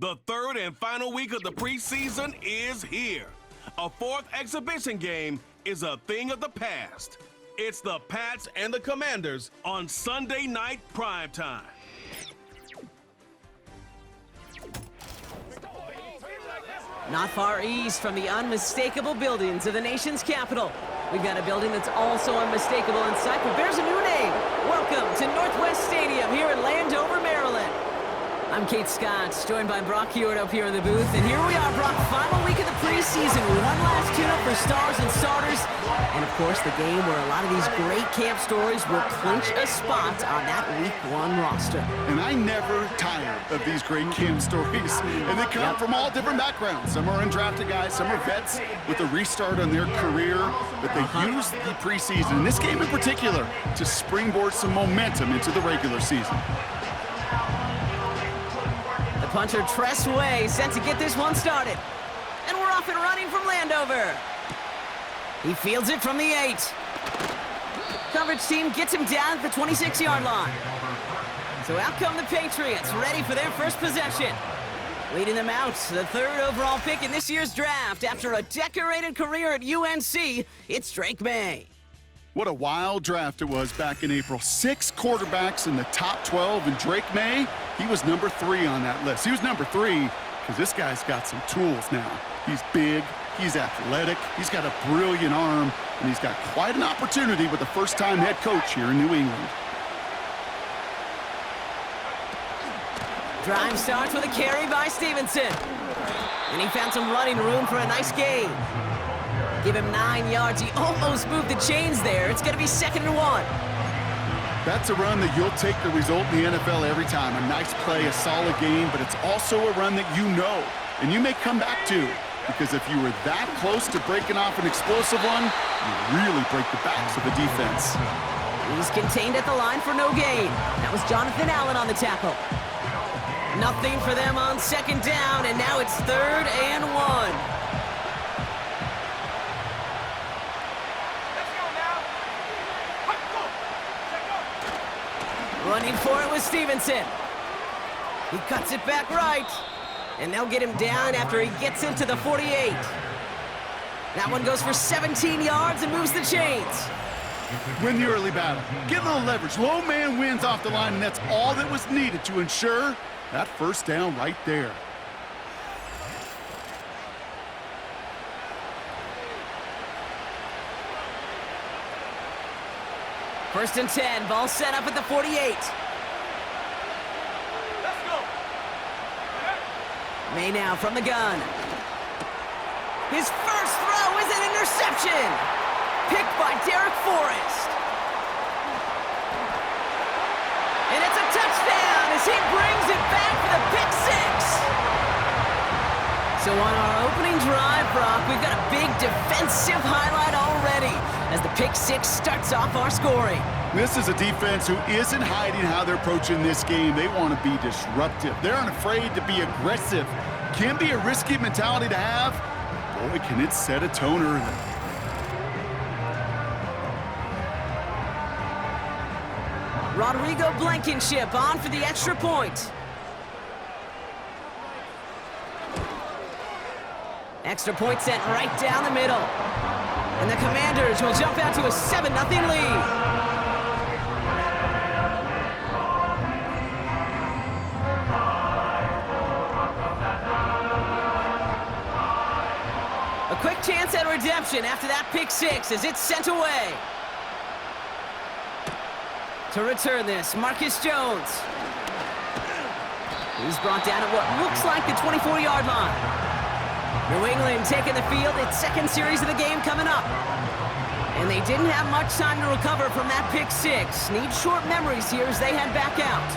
The third and final week of the preseason is here. A fourth exhibition game is a thing of the past. It's the Pats and the Commanders on Sunday night primetime. Not far east from the unmistakable buildings of the nation's capital, we've got a building that's also unmistakable in sight, but bears a new name. Welcome to Northwest Stadium here in Landover, Maryland. I'm Kate Scott, joined by Brock Hewitt up here in the booth. And here we are, Brock, final week of the preseason. One last tune-up for stars and starters. And, of course, the game where a lot of these great camp stories will clinch a spot on that Week 1 roster. And I never tire of these great camp stories. And they come from all different backgrounds. Some are undrafted guys, some are vets with a restart on their career. But they use the preseason, in this game in particular, to springboard some momentum into the regular season. Punter Tress Way set to get this one started. And we're off and running from Landover. He fields it from the 8. Coverage team gets him down at the 26-yard line. So out come the Patriots, ready for their first possession. Leading them out, the third overall pick in this year's draft. After a decorated career at UNC, it's Drake May. What a wild draft it was back in April. 6 quarterbacks in the top 12, and Drake May, he was number 3 on that list. He was number 3 because this guy's got some tools now. He's big, he's athletic, he's got a brilliant arm, and he's got quite an opportunity with a first-time head coach here in New England. Drive starts with a carry by Stevenson. And he found some running room for a nice gain. Give him 9 yards. He almost moved the chains there. It's going to be 2nd and 1. That's a run that you'll take the result in the NFL every time. A nice play, a solid game, but it's also a run that you know and you may come back to, because if you were that close to breaking off an explosive one, you really break the backs of the defense. He's contained at the line for no gain. That was Jonathan Allen on the tackle. Nothing for them on 2nd down, and now it's 3rd and 1. Running for it with Stevenson. He cuts it back right. And they'll get him down after he gets into the 48. That one goes for 17 yards and moves the chains. Win the early battle. Get a little leverage. Low man wins off the line, and that's all that was needed to ensure that first down right there. First and 10, ball set up at the 48. Let's go. May now from the gun. His first throw is an interception. Picked by Derek Forrest. And it's a touchdown as he brings it back for the pick 6. So on our opening drive, Brock, we've got a big defensive highlight already as the pick 6 starts off our scoring. This is a defense who isn't hiding how they're approaching this game. They want to be disruptive. They're unafraid to be aggressive. Can be a risky mentality to have. Boy, can it set a tone early. Rodrigo Blankenship on for the extra point. Extra point sent right down the middle. And the Commanders will jump out to a 7-0 lead. A quick chance at redemption after that pick 6 as it's sent away. To return this, Marcus Jones. He's brought down at what looks like the 24-yard line. New England taking the field, its 2nd series of the game coming up. And they didn't have much time to recover from that pick 6. Need short memories here as they head back out.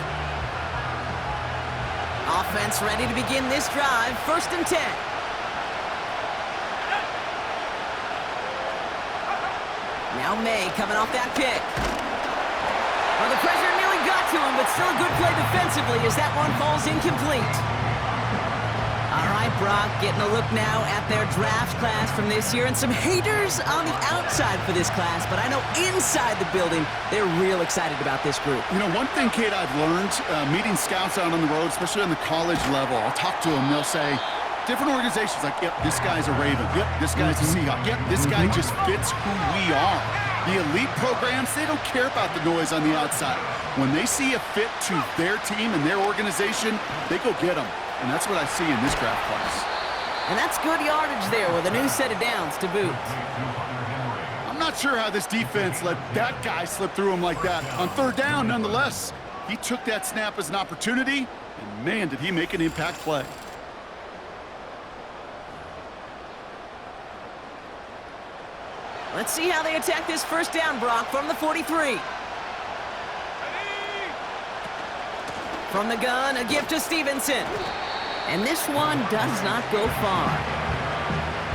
Offense ready to begin this drive, 1st and 10. Now May coming off that pick. Well, the pressure nearly got to him, but still a good play defensively as that one falls incomplete. All right, Brock, getting a look now at their draft class from this year, and some haters on the outside for this class, but I know inside the building, they're real excited about this group. You know, one thing, Kate, I've learned, meeting scouts out on the road, especially on the college level, I'll talk to them, they'll say, different organizations like, yep, this guy's a Raven. Yep, this guy's a Seahawk. Yep, this guy just fits who we are. The elite programs, they don't care about the noise on the outside. When they see a fit to their team and their organization, they go get them. And that's what I see in this draft class. And that's good yardage there with a new set of downs to boot. I'm not sure how this defense let that guy slip through him like that. On third down, nonetheless, he took that snap as an opportunity, and man, did he make an impact play. Let's see how they attack this first down, Brock, from the 43. From the gun, a gift to Stevenson. And this one does not go far.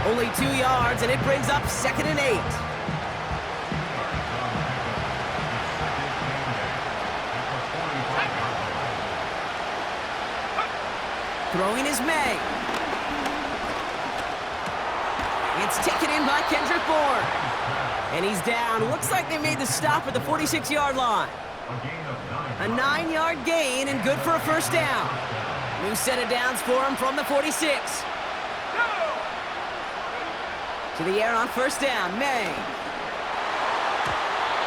Only 2 yards, and it brings up 2nd and 8. Throwing is May. It's taken in by Kendrick Bourne. And he's down. Looks like they made the stop at the 46-yard line. A 9-yard gain and good for a first down. New set of downs for him from the 46. To the air on first down, May.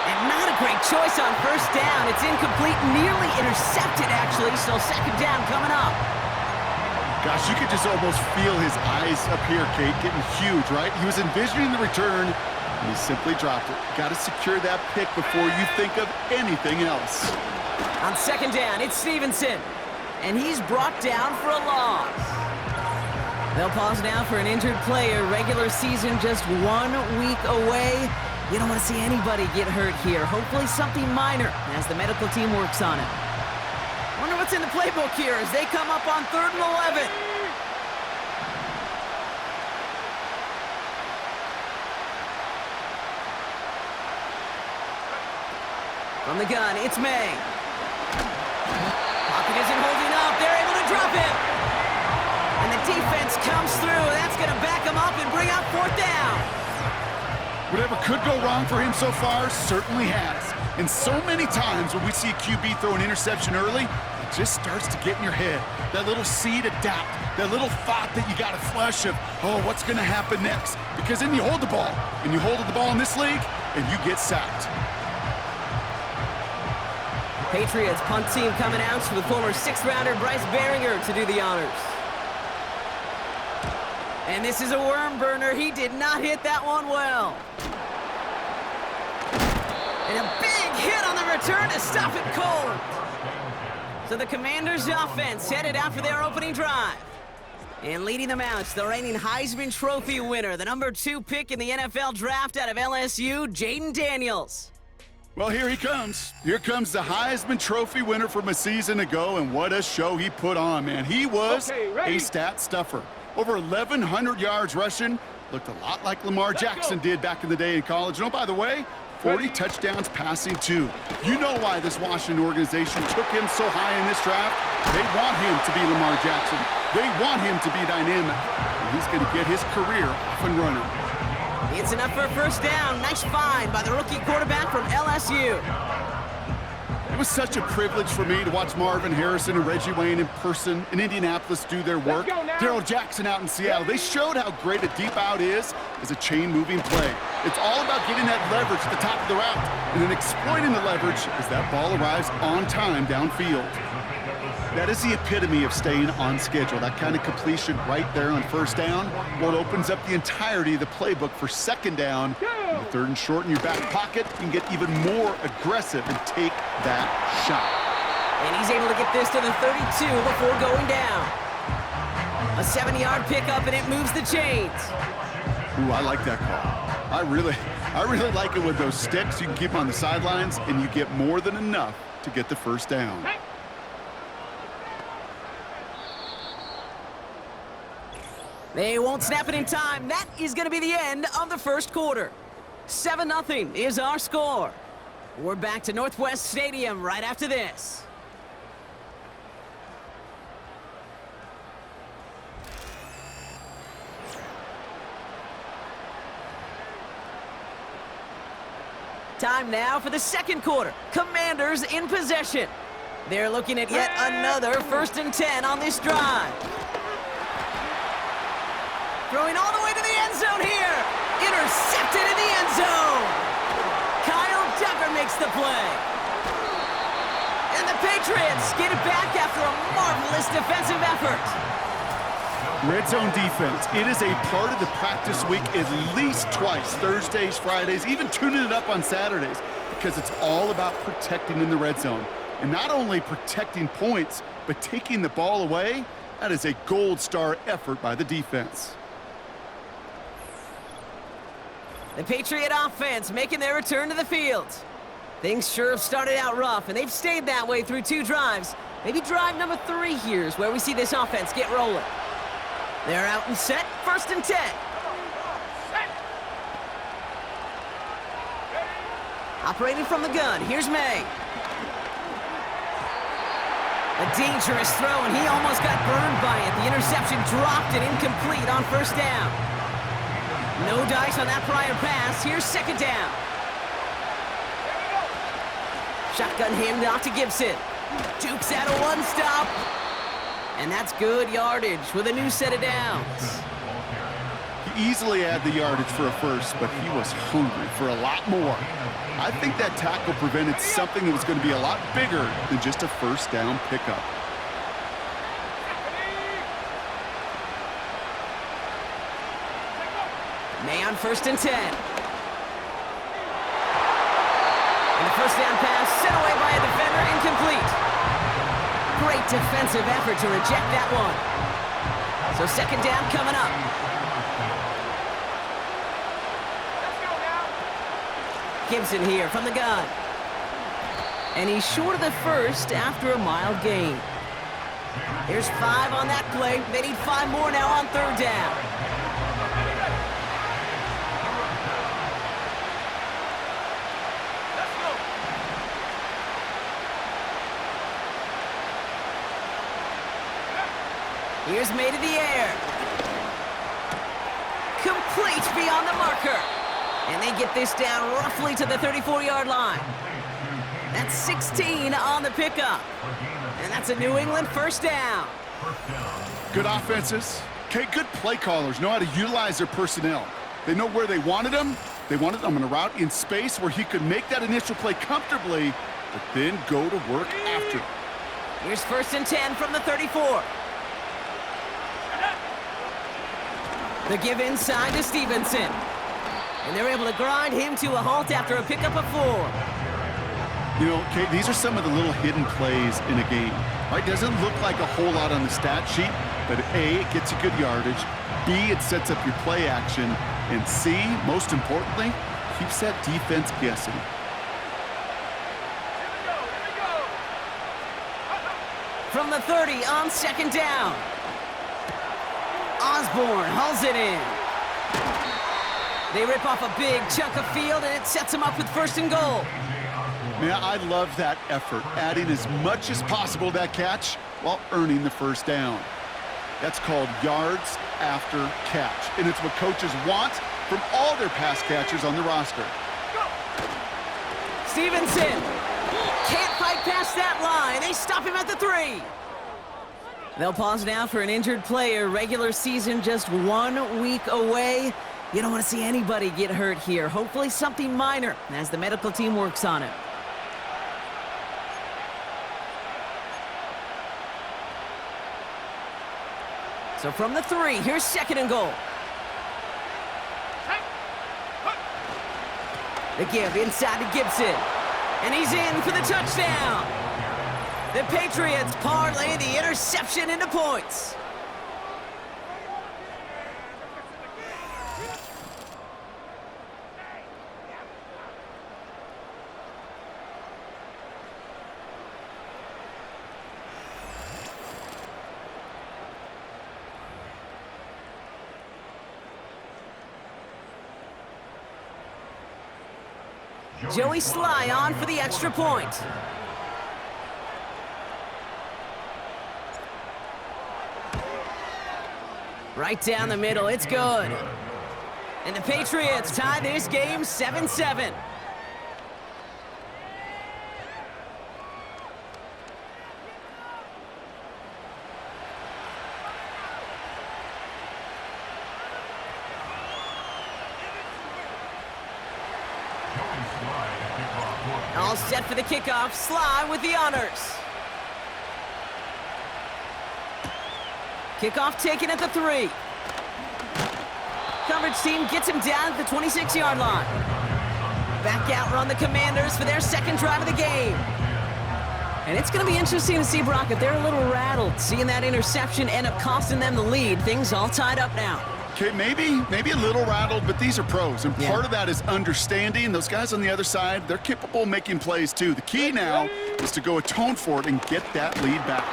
And not a great choice on first down. It's incomplete, nearly intercepted, actually. So second down coming up. Gosh, you could just almost feel his eyes up here, Kate, getting huge, right? He was envisioning the return, and he simply dropped it. Got to secure that pick before you think of anything else. On second down, it's Stevenson. And he's brought down for a loss. They'll pause now for an injured player. Regular season just 1 week away. You don't want to see anybody get hurt here. Hopefully something minor as the medical team works on it. Wonder what's in the playbook here as they come up on 3rd and 11. From the gun, it's May. Pocket isn't holding up. They're able to drop it. And the defense comes through. That's going to back him up and bring up 4th down. Whatever could go wrong for him so far certainly has. And so many times when we see a QB throw an interception early, it just starts to get in your head. That little seed of doubt, that little thought that you got to flush of, oh, what's going to happen next? Because then you hold the ball, and you hold the ball in this league, and you get sacked. Patriots punt team coming out with former 6th-rounder Bryce Baringer to do the honors. And this is a worm burner. He did not hit that one well. And a big hit on the return to stop it cold. So the Commanders' offense headed out for their opening drive. And leading them out, the reigning Heisman Trophy winner, the number 2 pick in the NFL draft out of LSU, Jaden Daniels. Well, here he comes. Here comes the Heisman Trophy winner from a season ago, and what a show he put on, man. He was a stat stuffer. Over 1,100 yards rushing. Looked a lot like Lamar Jackson did back in the day in college. And oh, by the way, 40 touchdowns passing, too. You know why this Washington organization took him so high in this draft? They want him to be Lamar Jackson. They want him to be dynamic. And he's going to get his career off and running. It's enough for a first down. Nice find by the rookie quarterback from LSU. It was such a privilege for me to watch Marvin Harrison and Reggie Wayne in person in Indianapolis do their work. Darrell Jackson out in Seattle. They showed how great a deep out is as a chain-moving play. It's all about getting that leverage at the top of the route and then exploiting the leverage as that ball arrives on time downfield. That is the epitome of staying on schedule. That kind of completion right there on first down. Well, it opens up the entirety of the playbook for second down. And the 3rd and short in your back pocket, you can get even more aggressive and take that shot. And he's able to get this to the 32 before going down. A 7-yard pickup, and it moves the chains. Ooh, I like that call. I really like it with those sticks. You can keep them on the sidelines, and you get more than enough to get the first down. They won't snap it in time. That is going to be the end of the first quarter. 7-0 is our score. We're back to Northwest Stadium right after this. Time now for the second quarter. Commanders in possession. They're looking at yet another 1st and 10 on this drive. Throwing all the way to the end zone here. Intercepted in the end zone. Kyle Duggar makes the play. And the Patriots get it back after a marvelous defensive effort. Red zone defense, it is a part of the practice week at least twice, Thursdays, Fridays, even tuning it up on Saturdays, because it's all about protecting in the red zone. And not only protecting points, but taking the ball away. That is a gold star effort by the defense. The Patriot offense making their return to the field. Things sure have started out rough, and they've stayed that way through 2 drives. Maybe drive number 3 here is where we see this offense get rolling. They're out and set, 1st and 10. Operating from the gun, here's May. A dangerous throw, and he almost got burned by it. The interception dropped and incomplete on 1st down. No dice on that prior pass. Here's 2nd down. Shotgun handoff to Gibson. Dukes out a 1-stop. And that's good yardage with a new set of downs. He easily had the yardage for a first, but he was hungry for a lot more. I think that tackle prevented something that was going to be a lot bigger than just a 1st down pickup. May on 1st and 10. And the 1st down pass sent away by a defender, incomplete. Great defensive effort to reject that one. So 2nd down coming up. Gibson here from the gun. And he's short of the 1st after a mild gain. There's 5 on that play. They need 5 more now on 3rd down. Here's May to the air. Complete beyond the marker. And they get this down roughly to the 34-yard line. That's 16 on the pickup. And that's a New England 1st down. Good offenses. Okay, good play callers know how to utilize their personnel. They know where they wanted them. They wanted them on a route in space where he could make that initial play comfortably, but then go to work after. Here's 1st and 10 from the 34. The give inside to Stevenson. And they're able to grind him to a halt after a pickup of 4. You know, Kate, these are some of the little hidden plays in a game. Right? Doesn't look like a whole lot on the stat sheet, but A, it gets you good yardage. B, it sets up your play action. And C, most importantly, keeps that defense guessing. From the 30 on 2nd down. Osborne hauls it in. They rip off a big chunk of field, and it sets them up with 1st and goal. Man, I love that effort, adding as much as possible to that catch while earning the 1st down. That's called yards after catch, and it's what coaches want from all their pass catchers on the roster. Stevenson can't fight past that line. They stop him at the 3. They'll pause now for an injured player. Regular season just 1 week away. You don't want to see anybody get hurt here. Hopefully something minor as the medical team works on it. So from the 3, here's 2nd and goal. The give inside to Gibson. And he's in for the touchdown. The Patriots parlay the interception into points. Joey Sly on for the extra point. Right down the middle, it's good. And the Patriots tie this game 7-7. All set for the kickoff. Sly with the honors. Kickoff taken at the 3. Coverage team gets him down at the 26-yard line. Back out run the Commanders for their second drive of the game. And it's going to be interesting to see, Brock, if they're a little rattled, seeing that interception end up costing them the lead. Things all tied up now. Okay, maybe a little rattled, but these are pros, and part of that is understanding. Those guys on the other side, they're capable of making plays too. The key now is to go atone for it and get that lead back.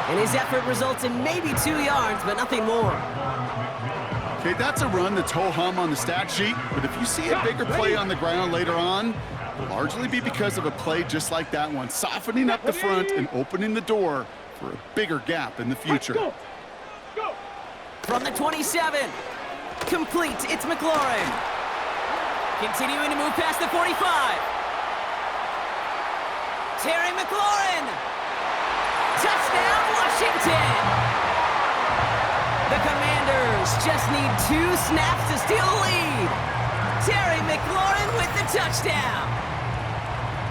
And his effort results in maybe 2 yards, but nothing more. Okay, that's a run that's ho-hum on the stat sheet, but if you see a bigger play on the ground later on, it'll largely be because of a play just like that one, softening up the front and opening the door for a bigger gap in the future. From the 27, complete, it's McLaurin. Continuing to move past the 45. Terry McLaurin. Touchdown, Washington. The Commanders just need 2 snaps to steal the lead. Terry McLaurin with the touchdown.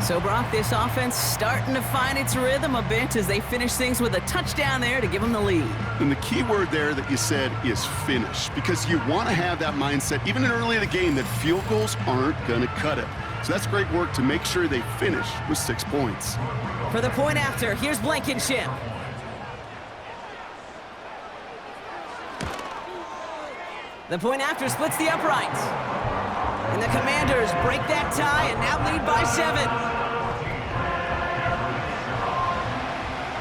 So, Brock, this offense starting to find its rhythm a bit as they finish things with a touchdown there to give them the lead. And the key word there that you said is finish, because you want to have that mindset, even early in the game, that field goals aren't going to cut it. So that's great work to make sure they finish with 6 points. For the point after, here's Blankenship. The point after splits the uprights. And the Commanders break that tie and now lead by 7.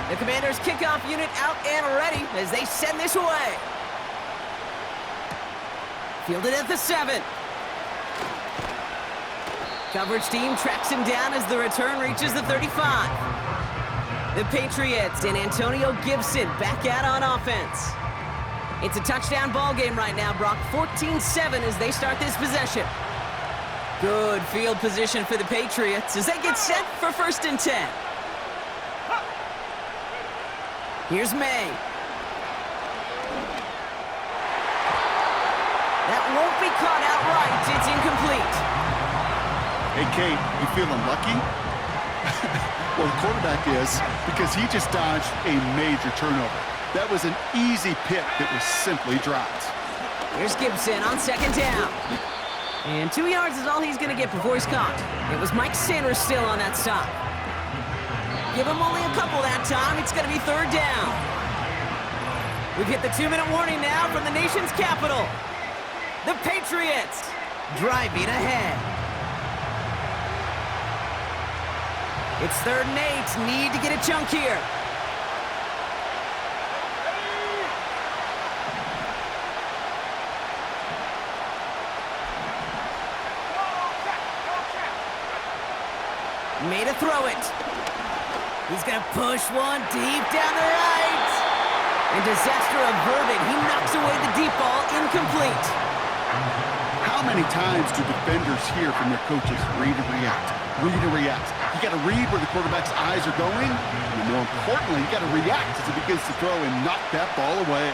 The Commanders kickoff unit out and ready as they send this away. Fielded at the 7. Coverage team tracks him down as the return reaches the 35. The Patriots and Antonio Gibson back out on offense. It's a touchdown ball game right now, Brock. 14-7 as they start this possession. Good field position for the Patriots as they get set for 1st and 10. Here's May. That won't be caught outright. It's incomplete. Hey, Kate, you feeling lucky? Well, the quarterback is, because he just dodged a major turnover. That was an easy pick that was simply dropped. Here's Gibson on 2nd down. And 2 yards is all he's going to get before he's caught. It was Mike Sanders still on that stop. Give him only a couple that time. It's going to be 3rd down. We've hit the 2-minute warning now from the nation's capital. The Patriots driving ahead. It's 3rd and 8. Need to get a chunk here. Made a throw it. He's going to push one deep down the right. And disaster averted. He knocks away the deep ball, incomplete. How many times do defenders hear from their coaches, read and react, read and react? You got to read where the quarterback's eyes are going, and more importantly, you got to react as it begins to throw and knock that ball away.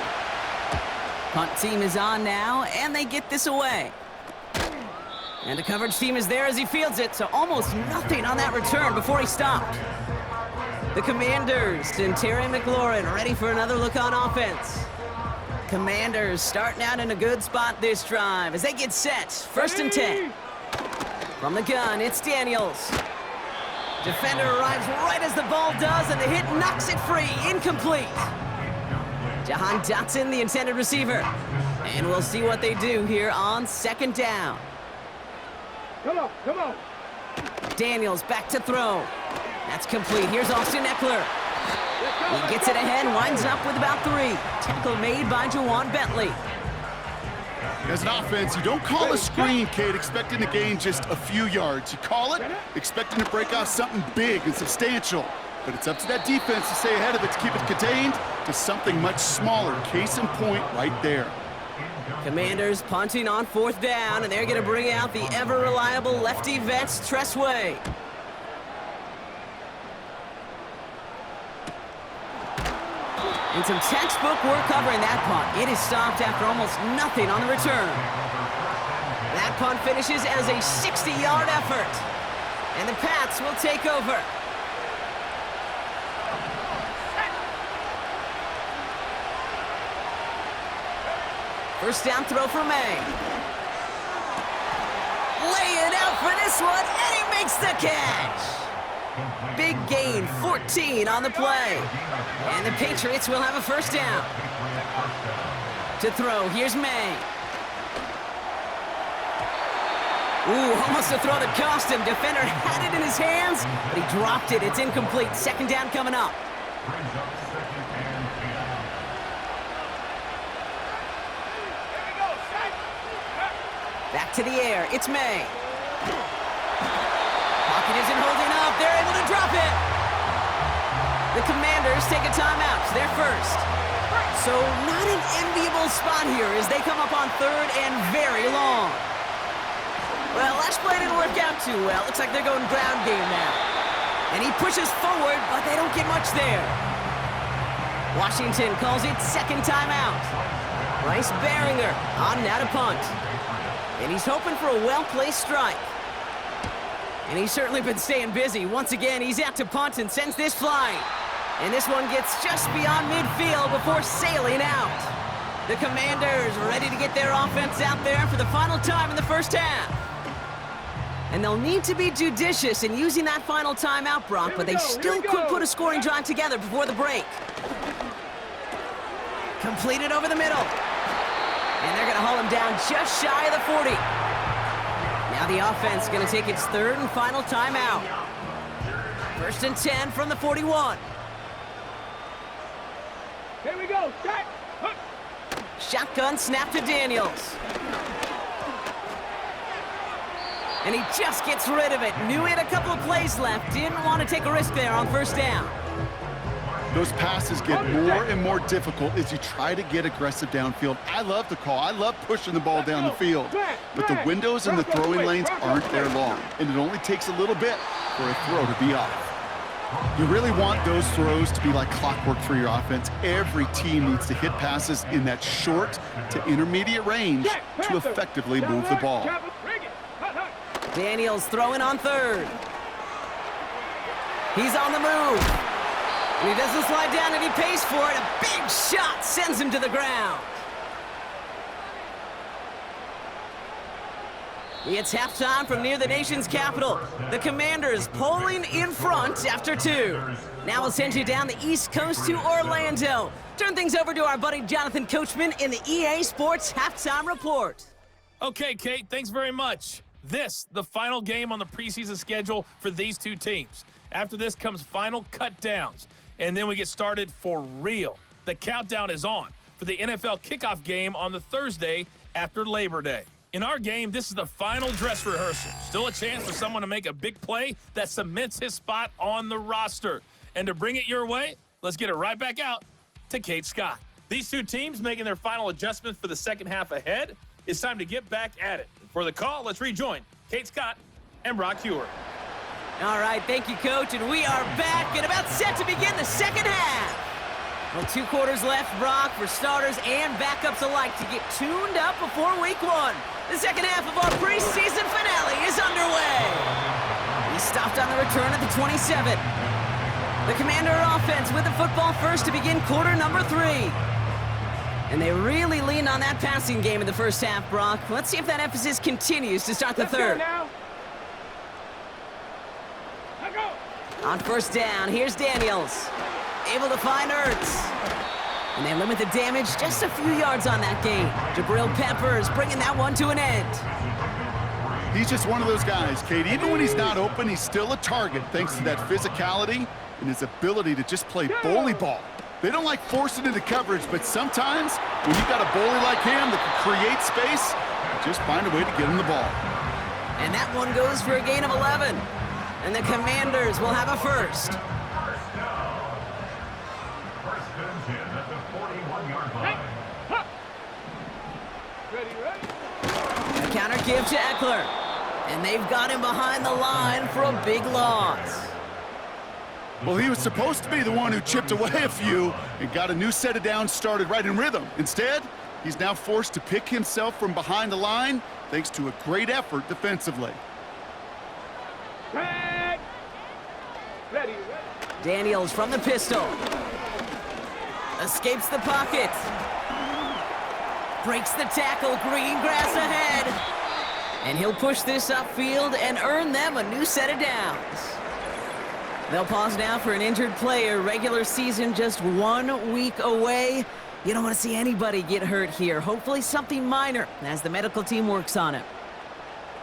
Punt team is on now, and they get this away. And the coverage team is there as he fields it, so almost nothing on that return before he stopped. The Commanders and Terry McLaurin ready for another look on offense. Commanders starting out in a good spot this drive as they get set. 1st and 10. From the gun, it's Daniels. Defender arrives right as the ball does, and the hit knocks it free. Incomplete. Jahan Dotson, the intended receiver. And we'll see what they do here on 2nd down. Come on. Daniels back to throw. That's complete. Here's Austin Eckler. He gets it ahead, winds up with about 3. Tackle made by Jawan Bentley. As an offense, you don't call a screen, Kate, expecting to gain just a few yards. You call it expecting to break off something big and substantial. But it's up to that defense to stay ahead of it, to keep it contained to something much smaller. Case in point right there. Commanders punting on 4th down, and they're going to bring out the ever-reliable lefty vets, Tressway. And some textbook work covering that punt. It is stopped after almost nothing on the return. That punt finishes as a 60-yard effort. And the Pats will take over. First down throw for May. Lay it out for this one, and he makes the catch. Big gain, 14 on the play. And the Patriots will have a first down. To throw, here's May. Ooh, almost a throw that cost him. Defender had it in his hands, but he dropped it. It's incomplete. Second down coming up. Back to the air. It's May. Pocket isn't holding up. They're able to drop it. The Commanders take a timeout. They're first. So not an enviable spot here as they come up on third and very long. Well, last play didn't work out too well. Looks like they're going ground game now. And he pushes forward, but they don't get much there. Washington calls it second timeout. Bryce Baringer on now to punt. And he's hoping for a well-placed strike. And he's certainly been staying busy. Once again, he's out to punt and sends this flying. And this one gets just beyond midfield before sailing out. The Commanders ready to get their offense out there for the final time in the first half. And they'll need to be judicious in using that final timeout, Brock, but they still could put a scoring drive together before the break. Completed over the middle. And they're going to haul him down just shy of the 40. Now the offense is going to take its third and final timeout. First and 10 from the 41. Here we go. Shotgun snap to Daniels. And he just gets rid of it. Knew he had a couple of plays left. Didn't want to take a risk there on first down. Those passes get more and more difficult as you try to get aggressive downfield. I love the call. I love pushing the ball down the field. But the windows in the throwing lanes aren't there long, and it only takes a little bit for a throw to be off. You really want those throws to be like clockwork for your offense. Every team needs to hit passes in that short to intermediate range to effectively move the ball. Daniels throwing on third. He's on the move. And he doesn't slide down, and he pays for it. A big shot sends him to the ground. It's halftime from near the nation's capital. The Commanders pulling in front after 2. Now we'll send you down the East Coast to Orlando. Turn things over to our buddy Jonathan Coachman in the EA Sports Halftime Report. Okay, Kate, thanks very much. This, the final game on the preseason schedule for these two teams. After this comes final cut downs. And then we get started for real. The countdown is on for the NFL kickoff game on the Thursday after Labor Day. In our game, this is the final dress rehearsal. Still a chance for someone to make a big play that cements his spot on the roster. And to bring it your way, let's get it right back out to Kate Scott. These two teams making their final adjustments for the second half ahead. It's time to get back at it. For the call, let's rejoin Kate Scott and Brock Hewer. All right, thank you, Coach, and we are back and about set to begin the second half. Well, 2 quarters left, Brock, for starters and backups alike to get tuned up before week 1. The second half of our preseason finale is underway. He stopped on the return at the 27. The Commander offense with the football first to begin quarter number 3. And they really leaned on that passing game in the first half, Brock. Let's see if that emphasis continues to start the third. On first down, here's Daniels. Able to find Ertz. And they limit the damage just a few yards on that gain. Jabril Peppers bringing that one to an end. He's just one of those guys, Kate. Even when he's not open, he's still a target thanks to that physicality and his ability to just play bully ball. They don't like forcing into coverage, but sometimes when you've got a bully like him that can create space, just find a way to get him the ball. And that one goes for a gain of 11. And the Commanders will have a first. A counter give to Eckler. And they've got him behind the line for a big loss. Well, he was supposed to be the one who chipped away a few and got a new set of downs started right in rhythm. Instead, he's now forced to pick himself from behind the line thanks to a great effort defensively. Hey! Ready. Daniels from the pistol. Escapes the pocket. Breaks the tackle. Green grass ahead. And he'll push this upfield and earn them a new set of downs. They'll pause now for an injured player. Regular season just 1 week away. You don't want to see anybody get hurt here. Hopefully something minor as the medical team works on it.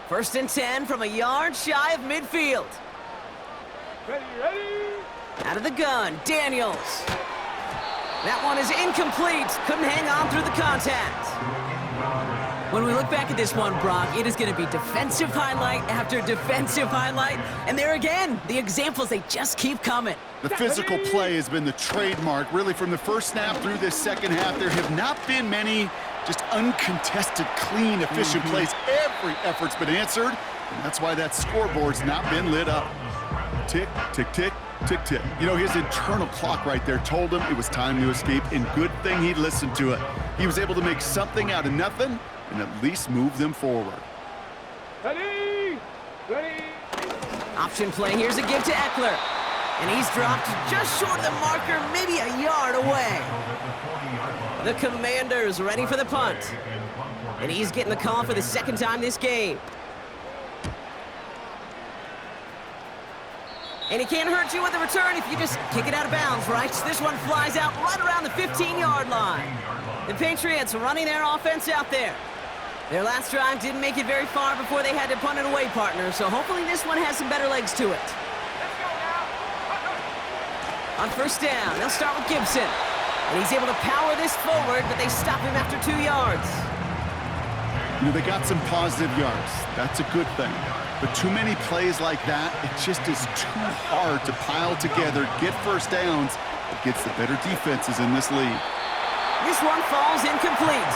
1st and 10 from a yard shy of midfield. Ready. Out of the gun, Daniels. That one is incomplete. Couldn't hang on through the contact. When we look back at this one, Brock, it is going to be defensive highlight after defensive highlight. And there again, the examples, they just keep coming. The physical play has been the trademark, really, from the first snap through this second half. There have not been many just uncontested, clean, efficient plays. Every effort's been answered, and that's why that scoreboard's not been lit up. Tick, tick, tick, tick, tick. You know, his internal clock right there told him it was time to escape, and good thing he listened to it. He was able to make something out of nothing and at least move them forward. Ready. Option play, here's a give to Eckler. And he's dropped just short of the marker, maybe a yard away. The Commanders ready for the punt. And he's getting the call for the 2nd time this game. And he can't hurt you with the return if you just kick it out of bounds, right? This one flies out right around the 15-yard line. The Patriots running their offense out there. Their last drive didn't make it very far before they had to punt it away, partner, so hopefully this one has some better legs to it. On 1st down, they'll start with Gibson. And he's able to power this forward, but they stop him after 2 yards. You know, they got some positive yards. That's a good thing. But too many plays like that, it just is too hard to pile together, get 1st downs against the better defenses in this league. This one falls incomplete.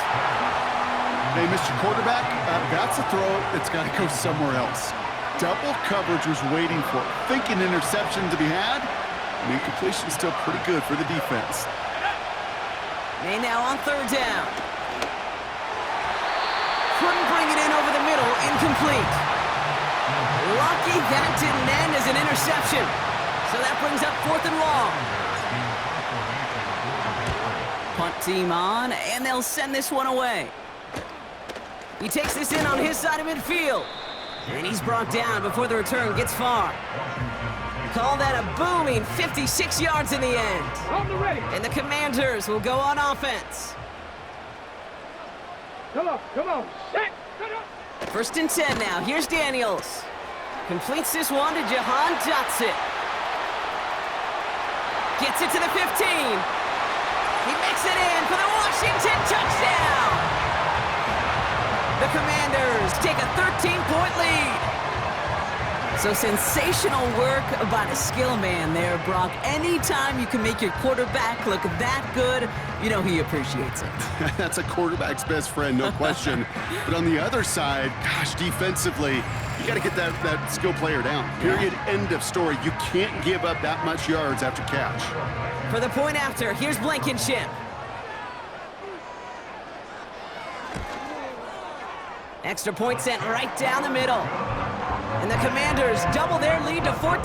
Hey, Mr. Quarterback, that's a throw that's got to go somewhere else. Double coverage was waiting for it. Thinking interception to be had, and incompletion still pretty good for the defense. May now on 3rd down. Couldn't bring it in over the middle, incomplete. Lucky that didn't end as an interception. So that brings up 4th and long. Punt team on, and they'll send this one away. He takes this in on his side of midfield. And he's brought down before the return gets far. Call that a booming 56 yards in the end. On the ready. And the Commanders will go on offense. Come on. Set. 1st and 10 now. Here's Daniels. Completes this one to Jahan Dotson. Gets it to the 15. He makes it in for the Washington touchdown. The Commanders take a 13-point lead. So sensational work by the skill man there, Brock. Anytime you can make your quarterback look that good, you know he appreciates it. That's a quarterback's best friend, no question. But on the other side, gosh, defensively, you got to get that skill player down. Period, end of story. You can't give up that much yards after catch. For the point after, here's Blankenship. Extra point sent right down the middle. And the Commanders double their lead to 14.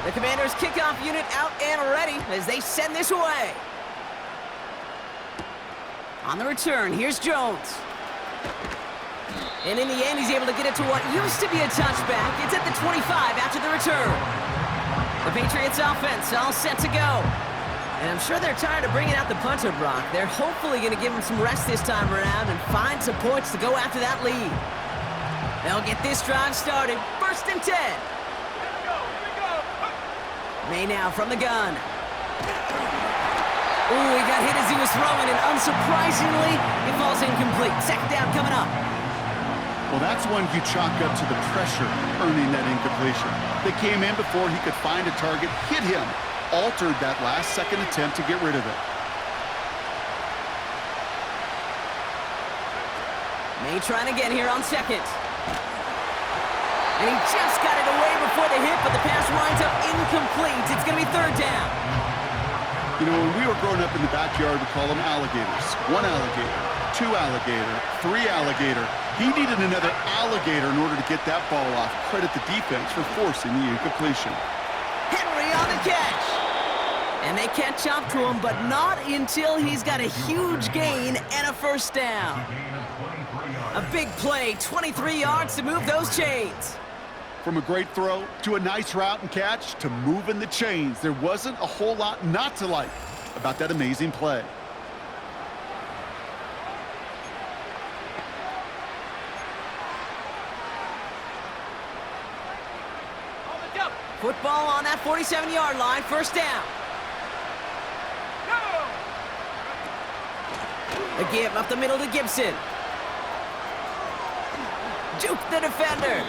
The Commanders kickoff unit out and ready as they send this away. On the return, here's Jones. And in the end, he's able to get it to what used to be a touchback. It's at the 25 after the return. The Patriots offense all set to go. And I'm sure they're tired of bringing out the punter, Brock. They're hopefully going to give him some rest this time around and find some points to go after that lead. They'll get this drive started. 1st and 10. May now from the gun. Ooh, he got hit as he was throwing, and unsurprisingly, it falls incomplete. 2nd down coming up. Well, that's one you chalk up to the pressure earning that incompletion. They came in before he could find a target, hit him, altered that last-second attempt to get rid of it. May trying again here on 2nd. And he just got it away before the hit, but the pass winds up incomplete. It's going to be 3rd down. You know, when we were growing up in the backyard, we call them alligators. 1 alligator, 2 alligator, 3 alligator. He needed another alligator in order to get that ball off. Credit the defense for forcing the incompletion. Henry on the catch. And they catch up to him, but not until he's got a huge gain and a first down. A big play, 23 yards to move those chains. From a great throw to a nice route and catch to moving the chains, there wasn't a whole lot not to like about that amazing play. Football on that 47-yard line, first down. A give up the middle to Gibson. Juke the defender.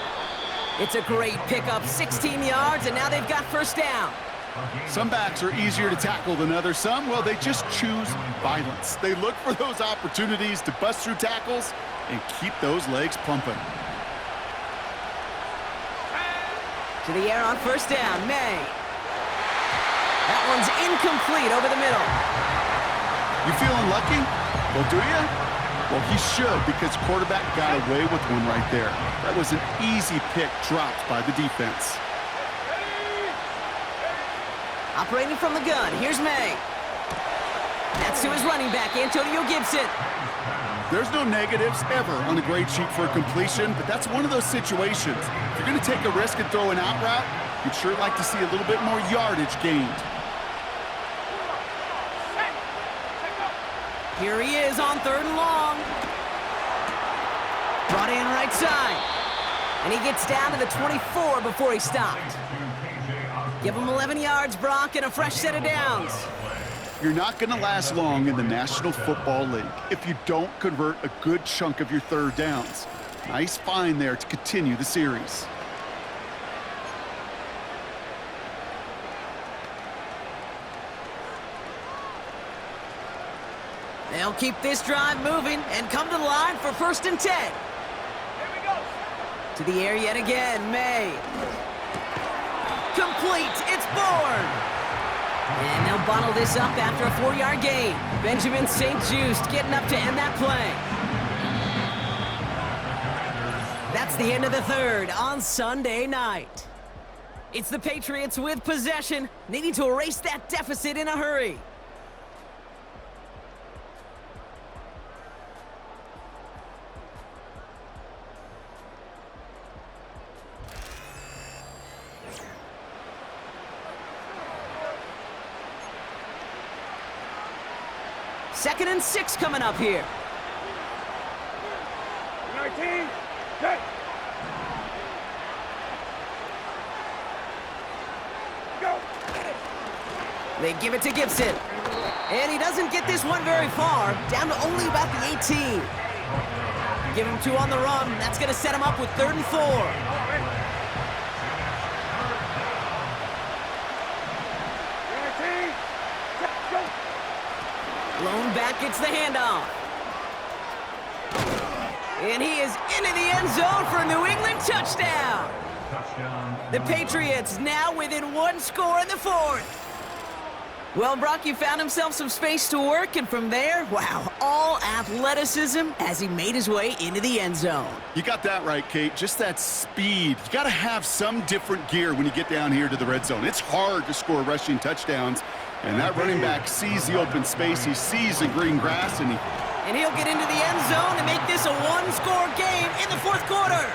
It's a great pickup, 16 yards, and now they've got first down. Some backs are easier to tackle than others. Some, well, they just choose violence. They look for those opportunities to bust through tackles and keep those legs pumping. To the air on first down, May. That one's incomplete over the middle. You feeling lucky? Well, do you? Well, he should, because quarterback got away with one right there. That was an easy pick dropped by the defense. Operating from the gun, here's May. That's to his running back, Antonio Gibson. There's no negatives ever on a grade sheet for a completion, but that's one of those situations. If you're going to take a risk and throw an out route, you'd sure like to see a little bit more yardage gained. Here he is on 3rd and long. Brought in right side. And he gets down to the 24 before he stopped. Give him 11 yards, Brock, and a fresh set of downs. You're not going to last long in the National Football League if you don't convert a good chunk of your 3rd downs. Nice find there to continue the series. They'll keep this drive moving and come to the line for 1st and 10. Here we go. To the air yet again, May. Complete, it's Bourne. And they'll bottle this up after a 4-yard gain. Benjamin St. Just getting up to end that play. That's the end of the 3rd on Sunday night. It's the Patriots with possession, needing to erase that deficit in a hurry. Second and 6 coming up here. 19, set. Go. They give it to Gibson. And he doesn't get this one very far, down to only about the 18. Give him 2 on the run. That's going to set him up with 3rd and 4. Lone back gets the handoff. And he is into the end zone for a New England touchdown. The Patriots now within 1 score in the 4th. Well, Brock, you found himself some space to work, and from there, wow, all athleticism as he made his way into the end zone. You got that right, Kate. Just that speed. You got to have some different gear when you get down here to the red zone. It's hard to score rushing touchdowns. And that running back sees the open space, he sees the green grass, and he'll get into the end zone to make this a 1-score game in the 4th quarter.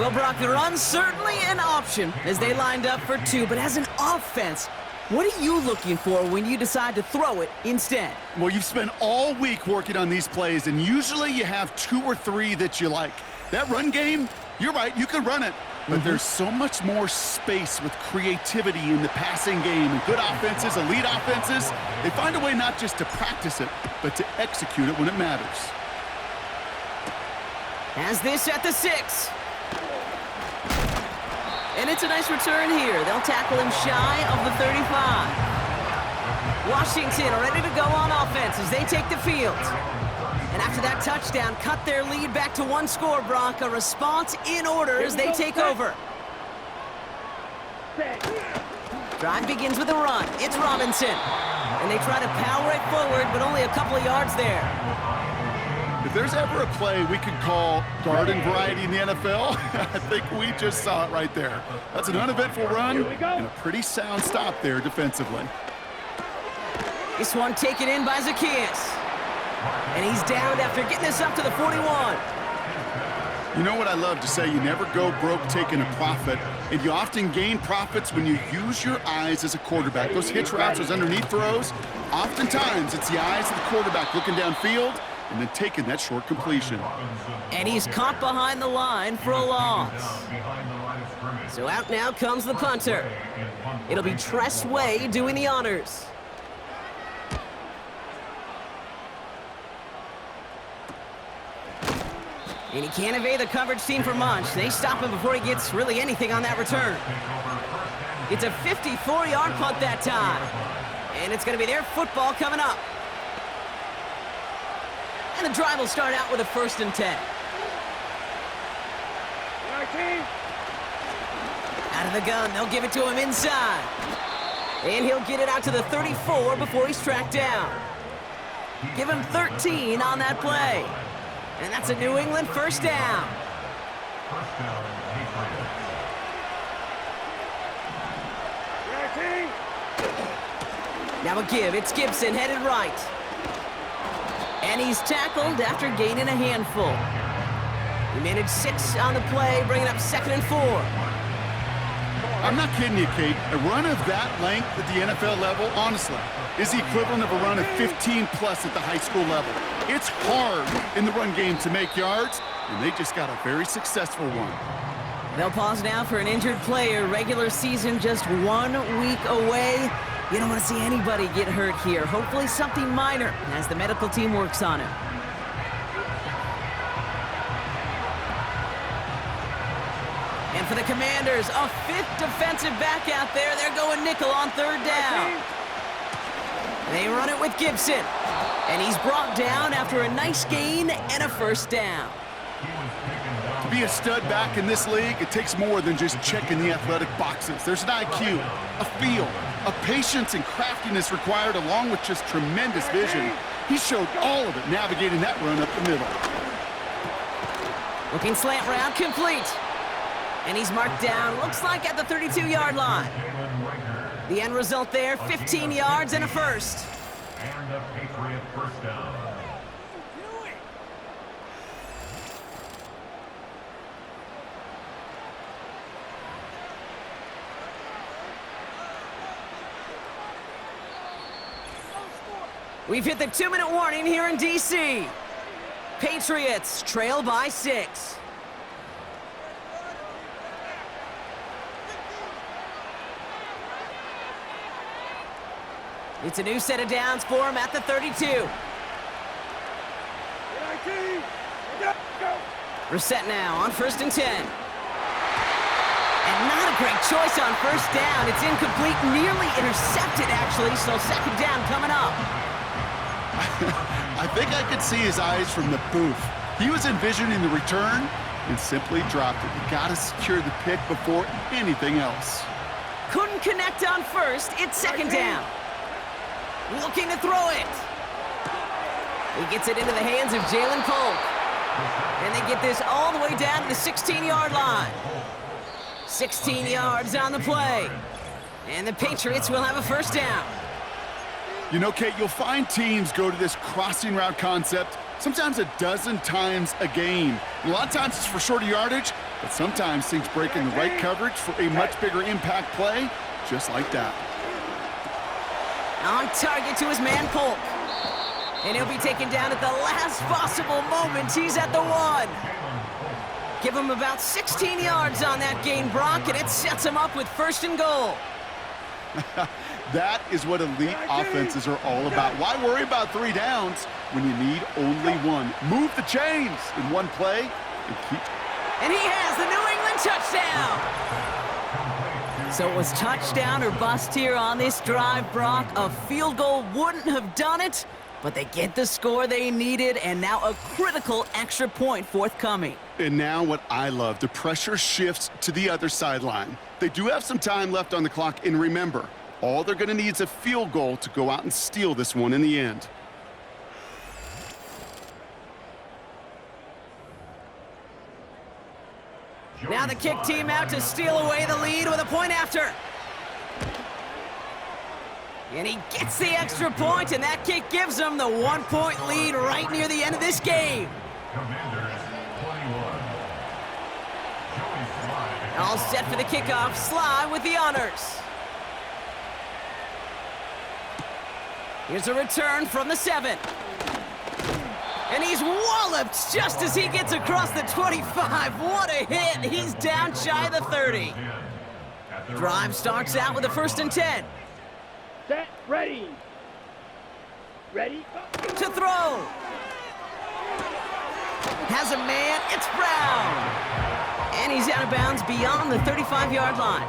Well, Brock, the run's certainly an option as they lined up for 2, but as an offense, what are you looking for when you decide to throw it instead? Well, you've spent all week working on these plays, and usually you have 2 or 3 that you like. That run game, you're right, you can run it. But there's so much more space with creativity in the passing game. And good offenses, elite offenses, they find a way not just to practice it, but to execute it when it matters. Has this at the 6. And it's a nice return here. They'll tackle him shy of the 35. Washington ready to go on offense as they take the field. And after that touchdown, cut their lead back to 1 score, Brock. A response in order as they take over. Drive begins with a run. It's Robinson. And they try to power it forward, but only a couple of yards there. If there's ever a play we could call garden variety in the NFL, I think we just saw it right there. That's an uneventful run and a pretty sound stop there defensively. This one taken in by Zacchaeus. And he's down after getting this up to the 41. You know what I love to say? You never go broke taking a profit, and you often gain profits when you use your eyes as a quarterback. Those hitch routes, those underneath throws, oftentimes it's the eyes of the quarterback looking downfield and then taking that short completion. And he's caught behind the line for a loss. So out now comes the punter. It'll be Tress Way doing the honors. And he can't evade the coverage team for much. They stop him before he gets really anything on that return. It's a 54-yard punt that time. And it's going to be their football coming up. And the drive will start out with a 1st and 10. 19. Out of the gun, they'll give it to him inside. And he'll get it out to the 34 before he's tracked down. Give him 13 on that play. And that's a New England 1st down. Now a give. It's Gibson headed right. And he's tackled after gaining a handful. He managed 6 on the play, bringing up 2nd and 4. I'm not kidding you, Kate. A run of that length at the NFL level, honestly, is the equivalent of a run of 15-plus at the high school level. It's hard in the run game to make yards, and they just got a very successful one. They'll pause now for an injured player. Regular season just 1 week away. You don't want to see anybody get hurt here. Hopefully something minor as the medical team works on it. And for the Commanders, a 5th defensive back out there. They're going nickel on 3rd down. They run it with Gibson. And he's brought down after a nice gain and a 1st down. To be a stud back in this league, it takes more than just checking the athletic boxes. There's an IQ, a feel, a patience and craftiness required along with just tremendous vision. He showed all of it navigating that run up the middle. Looking slant route complete. And he's marked down, looks like at the 32-yard line. The end result there, 15 yards and a 1st. And a Patriot 1st down. We've hit the 2-minute warning here in D.C. Patriots trail by 6. It's a new set of downs for him at the 32. We're set now on 1st and 10. And not a great choice on 1st down. It's incomplete, nearly intercepted actually, so 2nd down coming up. I think I could see his eyes from the booth. He was envisioning the return and simply dropped it. You gotta secure the pick before anything else. Couldn't connect on 1st, it's 2nd down. Looking to throw it. He gets it into the hands of Jalen Polk. And they get this all the way down to the 16-yard line. 16 yards on the play. And the Patriots will have a 1st down. You know, Kate, you'll find teams go to this crossing route concept sometimes a dozen times a game. And a lot of times it's for shorter yardage, but sometimes things break in the right coverage for a much bigger impact play, just like that. On target to his man Polk. And he'll be taken down at the last possible moment. He's at the 1. Give him about 16 yards on that gain, Brock, and it sets him up with 1st and goal. That is what elite offenses are all about. Why worry about 3 downs when you need only 1? Move the chains in one play and keep... And he has the New England touchdown! So it was touchdown or bust here on this drive, Brock. A field goal wouldn't have done it, but they get the score they needed, and now a critical extra point forthcoming. And now what I love, the pressure shifts to the other sideline. They do have some time left on the clock, and remember, All they're going to need is a field goal to go out and steal this one in the end. Now the kick team out to steal away the lead with a point after. And he gets the extra point, and that kick gives them the 1-point lead right near the end of this game. Commanders 21. All set for the kickoff. Sly with the honors. Here's a return from the 7. And he's walloped just as he gets across the 25. What a hit. He's down shy of the 30. Drive starts out with a 1st and 10. Set, ready. Ready, go. To throw. Has a man. It's Brown. And he's out of bounds beyond the 35-yard line.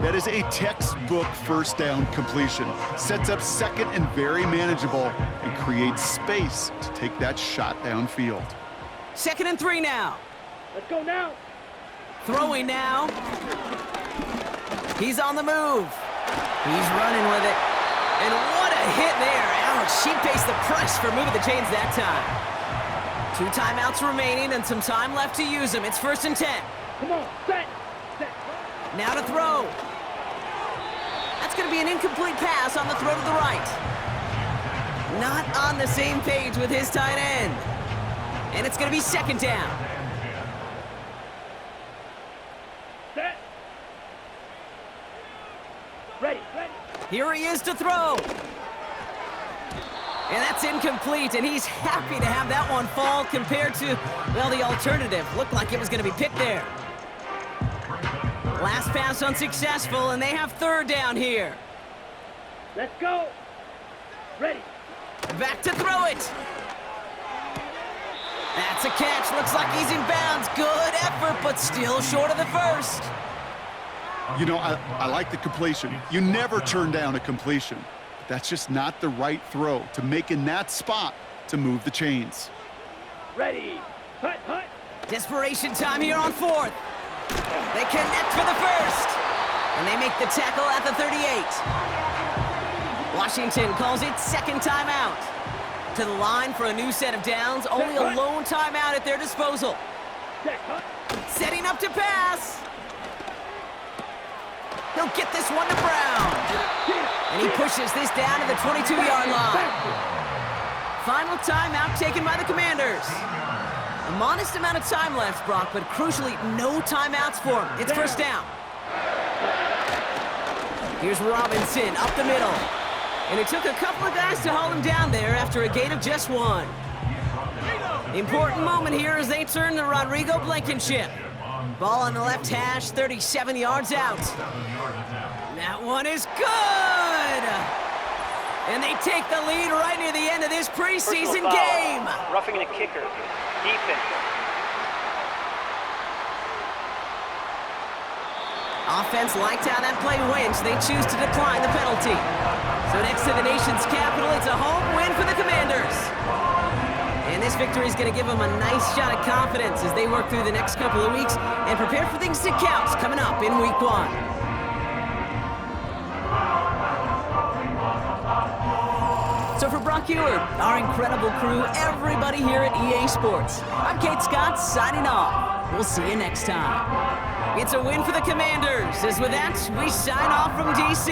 That is a textbook first down completion. Sets up second and very manageable and creates space to take that shot downfield. 2nd and 3 now. Let's go now. Throwing now. He's on the move. He's running with it. And what a hit there. Ouch, she pays the price for moving the chains that time. 2 timeouts remaining and some time left to use them. It's 1st and 10. Come on, set. Now to throw. That's going to be an incomplete pass on the throw to the right. Not on the same page with his tight end. And it's going to be 2nd down. Set. Ready. Here he is to throw. And that's incomplete, and he's happy to have that one fall compared to, well, the alternative. Looked like it was going to be picked there. Last pass unsuccessful, and they have 3rd down here. Let's go. Ready. Back to throw it. That's a catch. Looks like he's in bounds. Good effort, but still short of the 1st. You know, I like the completion. You never turn down a completion. That's just not the right throw to make in that spot to move the chains. Ready. Hut. Desperation time here on 4th. They connect for the 1st. And they make the tackle at the 38. Washington calls it 2nd timeout. To the line for a new set of downs. Only a lone timeout at their disposal. Check, hut. Setting up to pass. He'll get this one to Brown. And he pushes this down to the 22-yard line. Final timeout taken by the Commanders. A modest amount of time left, Brock, but crucially, no timeouts for him. It's 1st down. Here's Robinson up the middle. And it took a couple of guys to haul him down there after a gain of just 1. Important moment here as they turn to Rodrigo Blankenship. Ball on the left hash, 37 yards out. That one is good! And they take the lead right near the end of this preseason game. Roughing the kicker. Defense. Offense liked how that play went. They choose to decline the penalty. So next to the nation's capital, it's a home win for the Commanders. And this victory is going to give them a nice shot of confidence as they work through the next couple of weeks and prepare for things to count coming up in Week 1. So for Brock Ewert, our incredible crew, everybody here at EA Sports, I'm Kate Scott signing off. We'll see you next time. It's a win for the Commanders, as with that, we sign off from DC.